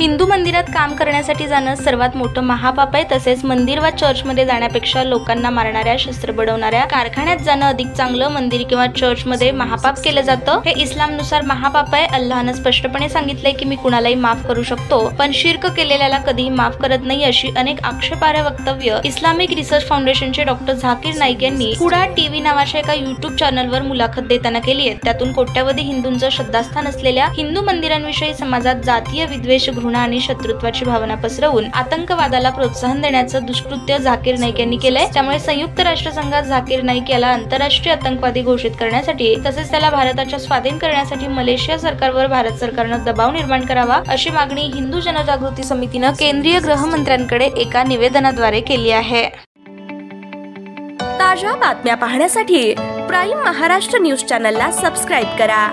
हिंदू मंदिरात काम करण्यासाठी जाणं सर्वात मोठं महापाप आहे। तसेच मंदिर वा चर्चमध्ये जाण्यापेक्षा लोकांना मारणाऱ्या, शस्त्र बनवणाऱ्या कारखान्यात जाणं अधिक चांगलं। मंदिर किंवा चर्चमध्ये महापाप केलं जातं, हे इस्लामनुसार महापाप आहे। अल्लाहने स्पष्टपणे सांगितलंय की मी कुणालाही माफ करू शकतो, पण शिर्क केलेल्याला कधीही माफ करत नाही, अशी अनेक आक्षेपार्ह वक्तव्य इस्लामिक रिसर्च फाउंडेशनचे डॉक्टर झाकीर नाईक यांनी हुडा टीव्ही नावाच्या एका युट्यूब चॅनलवर मुलाखत देताना केली आहे। त्यातून कोट्यावधी हिंदूंचं श्रद्धास्थान असलेल्या हिंदू मंदिरांविषयी समाजात जातीय विद्वेष, घृणा आणि शत्रुत्वाची भावना पसरवून आतंकवादाला प्रोत्साहन देण्याचं दुष्कृत्य झाकीर नाईक यांनी केलंय। त्यामुळे संयुक्त राष्ट्रसंघात झाकीर नाईक याला आंतरराष्ट्रीय आतंकवादी घोषित करण्यासाठी तसेच त्याला भारताच्या स्वाधीन करण्यासाठी मलेशिया सरकारवर भारत सरकारनं दबाव निर्माण करावा, अशी मागणी हिंदू जनजागृती समितीनं केंद्रीय गृहमंत्र्यांकडे एका निवेदनाद्वारे केली आहे। ताज्या बातम्या पाहण्यासाठी प्राईम महाराष्ट्र न्यूज चॅनलला सबस्क्राईब करा।